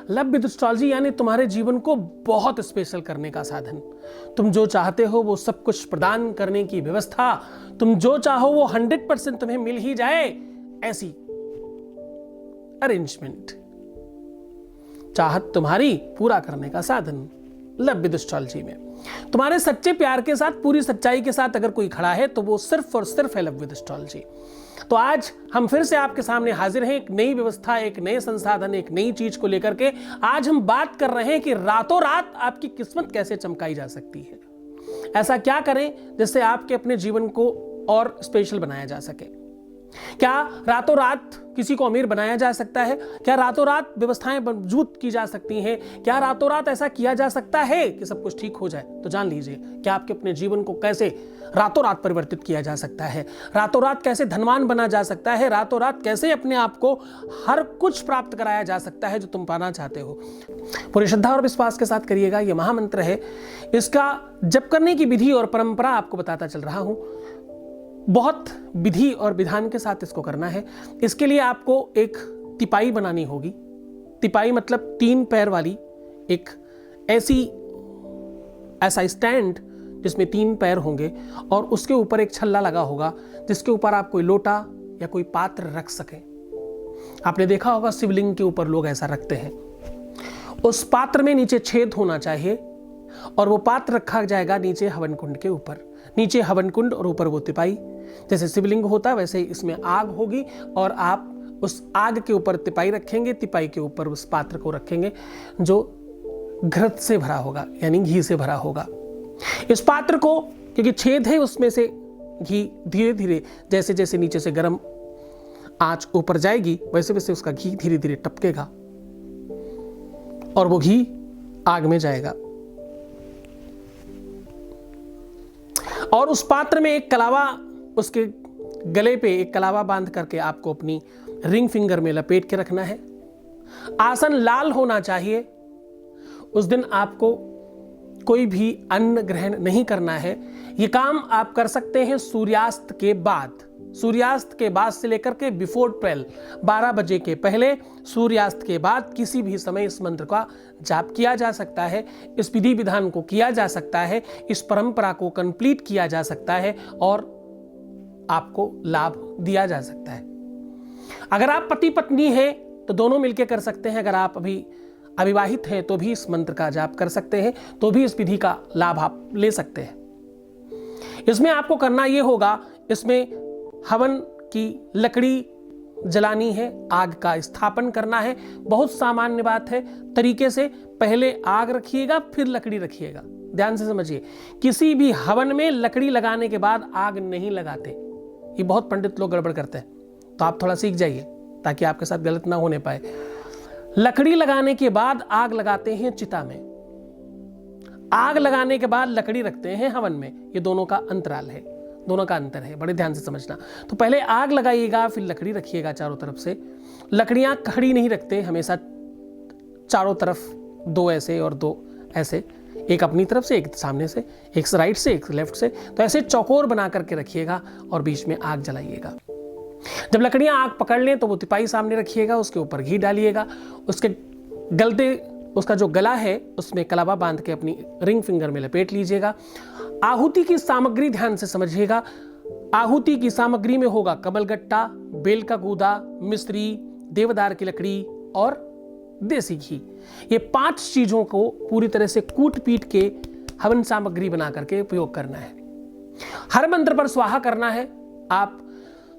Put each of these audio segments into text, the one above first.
Love with astrology यानी तुम्हारे जीवन को बहुत स्पेशल करने का साधन। तुम जो चाहते हो वो सब कुछ प्रदान करने की व्यवस्था, तुम जो चाहो वो 100% तुम्हें मिल ही जाए, ऐसी अरेंजमेंट, चाहत तुम्हारी पूरा करने का साधन लव विद एस्ट्रोलॉजी में। तुम्हारे सच्चे प्यार के साथ, पूरी सच्चाई के साथ अगर कोई खड़ा है तो वो सिर्फ और सिर्फ है लव विद एस्ट्रोलॉजी। तो आज हम फिर से आपके सामने हाजिर हैं, एक नई व्यवस्था, एक नए संसाधन, एक नई चीज को लेकर के। आज हम बात कर रहे हैं कि रातों रात आपकी किस्मत कैसे चमकाई जा सकती है। ऐसा क्या करें जिससे आपके अपने जीवन को और स्पेशल बनाया जा सके। क्या रातों रात किसी को अमीर बनाया जा सकता है? क्या रातों रात व्यवस्थाएं मजबूत की जा सकती हैं? क्या रातों रात ऐसा किया जा सकता है कि सब कुछ ठीक हो जाए? तो जान लीजिए कि आपके अपने जीवन को कैसे रातों रात परिवर्तित किया जा सकता है, रातों रात कैसे धनवान बना जा सकता है, रातों रात कैसे अपने आप को हर कुछ प्राप्त कराया जा सकता है जो तुम पाना चाहते हो। पूरी श्रद्धा और विश्वास के साथ करिएगा। यह महामंत्र है, इसका जप करने की विधि और परंपरा आपको बताता चल रहा हूं। बहुत विधि और विधान के साथ इसको करना है। इसके लिए आपको एक तिपाई बनानी होगी। तिपाई मतलब 3 पैर वाली एक ऐसा स्टैंड जिसमें 3 पैर होंगे और उसके ऊपर एक छल्ला लगा होगा जिसके ऊपर आप कोई लोटा या कोई पात्र रख सकें। आपने देखा होगा शिवलिंग के ऊपर लोग ऐसा रखते हैं। उस पात्र में नीचे छेद होना चाहिए और वो पात्र रखा जाएगा नीचे हवन कुंड के ऊपर। नीचे हवन कुंड और ऊपर वो तिपाई। जैसे शिवलिंग होता है वैसे इसमें आग होगी और आप उस आग के ऊपर तिपाई रखेंगे, तिपाई के ऊपर उस पात्र को रखेंगे जो घृत से भरा होगा यानी घी से भरा होगा। इस पात्र को, क्योंकि छेद है, उसमें से घी धीरे धीरे जैसे जैसे नीचे से गर्म आंच ऊपर जाएगी वैसे वैसे उसका घी धीरे धीरे टपकेगा और वो घी आग में जाएगा। और उस पात्र में एक कलावा, उसके गले पे एक कलावा बांध करके आपको अपनी रिंग फिंगर में लपेट के रखना है। आसन लाल होना चाहिए। उस दिन आपको कोई भी अन्न ग्रहण नहीं करना है। यह काम आप कर सकते हैं सूर्यास्त के बाद। सूर्यास्त के बाद से लेकर के बिफोर 12 बजे के पहले, सूर्यास्त के बाद किसी भी समय इस मंत्र का जाप किया जा सकता है। इस विधि विधान को किया जा सकता है, इस परंपरा को कंप्लीट किया जा सकता है और आपको लाभ दिया जा सकता है। अगर आप पति पत्नी हैं तो दोनों मिलकर कर सकते हैं। अगर आप अभी अविवाहित हैं तो भी इस मंत्र का जाप कर सकते हैं, तो भी इस विधि का लाभ आप ले सकते हैं। इसमें आपको करना यह होगा, इसमें हवन की लकड़ी जलानी है, आग का स्थापन करना है। बहुत सामान्य बात है। तरीके से पहले आग रखिएगा फिर लकड़ी रखिएगा। ध्यान से समझिए, किसी भी हवन में लकड़ी लगाने के बाद आग नहीं लगाते। ये बहुत पंडित लोग गड़बड़ करते हैं, तो आप थोड़ा सीख जाइए ताकि आपके साथ गलत ना होने पाए। लकड़ी लगाने के बाद आग लगाते हैं चिता में, आग लगाने के बाद लकड़ी रखते हैं हवन में। ये दोनों का अंतराल है, दोनों का अंतर है, बड़े ध्यान से समझना। तो पहले आग लगाइएगा फिर लकड़ी रखिएगा चारों तरफ से। लकड़ियां खड़ी नहीं रखते, हमेशा चारों तरफ 2 ऐसे और 2 ऐसे, एक अपनी तरफ से, एक सामने से, एक राइट से, एक लेफ्ट से। तो ऐसे चौकोर बना करके रखिएगा और बीच में आग जलाइएगा। जब लकड़ियां आग पकड़ लें तो वो तिपाई सामने रखिएगा, उसके ऊपर घी डालिएगा। उसके उसका जो गला है उसमें कलावा बांध के अपनी रिंग फिंगर में लपेट लीजिएगा। आहुति की सामग्री ध्यान से समझिएगा। आहुति की सामग्री में होगा कमलगट्टा, बेल का गूदा, मिश्री, देवदार की लकड़ी और देसी घी। ये 5 चीजों को पूरी तरह से कूट पीट के हवन सामग्री बना करके उपयोग करना है। हर मंत्र पर स्वाहा करना है। आप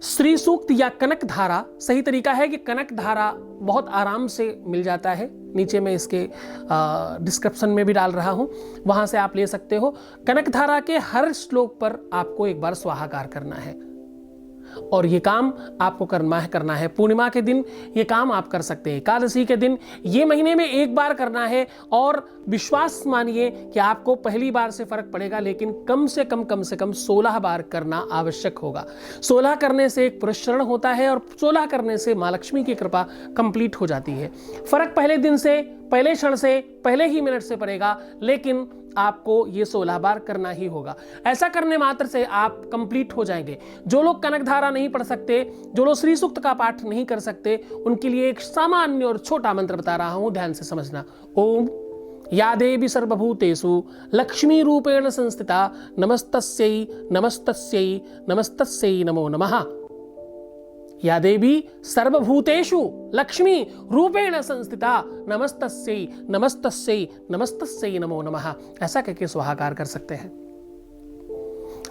श्री सूक्त या कनक धारा, सही तरीका है कि कनक धारा बहुत आराम से मिल जाता है, नीचे मैं इसके डिस्क्रिप्शन में भी डाल रहा हूं, वहां से आप ले सकते हो। कनक धारा के हर श्लोक पर आपको एक बार स्वाहाकार करना है और ये काम आपको करना है। पूर्णिमा के दिन ये काम आप कर सकते हैं, एकादशी के दिन, ये महीने में एक बार करना है। और विश्वास मानिए कि आपको पहली बार से फर्क पड़ेगा, लेकिन कम से कम 16 बार करना आवश्यक होगा। 16 करने से एक पुरस्करण होता है और 16 करने से मां लक्ष्मी की कृपा कंप्लीट हो जाती है। फर्क पहले दिन से, पहले क्षण से, पहले ही मिनट से पड़ेगा, लेकिन आपको ये 16 बार करना ही होगा। ऐसा करने मात्र से आप कंप्लीट हो जाएंगे। जो लोग कनकधारा नहीं पढ़ सकते, जो लोग श्री सूक्त का पाठ नहीं कर सकते, उनके लिए एक सामान्य और छोटा मंत्र बता रहा हूं, ध्यान से समझना। ओम या देवी सर्वभूतेषु लक्ष्मी रूपेण संस्थिता नमस्तस्यै नमस्तस्यै नमस्तस्यै नमो नमः। या देवी सर्वभूतेषु लक्ष्मी रूपेण संस्थिता नमस्तस्यै नमस्तस्यै नमस्तस्यै नमो नमः। ऐसा कहकर स्वाहाकार कर सकते हैं।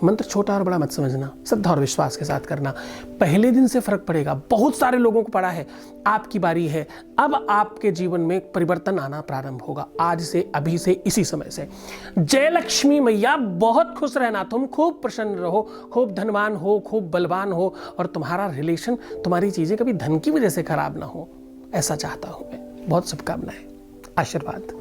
मंत्र छोटा और बड़ा मत समझना, श्रद्धा और विश्वास के साथ करना। पहले दिन से फर्क पड़ेगा। बहुत सारे लोगों को पड़ा है, आपकी बारी है। अब आपके जीवन में परिवर्तन आना प्रारंभ होगा, आज से, अभी से, इसी समय से। जय लक्ष्मी मैया, बहुत खुश रहना, तुम खूब प्रसन्न रहो, खूब धनवान हो, खूब बलवान हो, और तुम्हारा रिलेशन, तुम्हारी चीजें कभी धन की वजह से खराब ना हो, ऐसा चाहता हूं मैं। बहुत शुभकामनाएं, आशीर्वाद।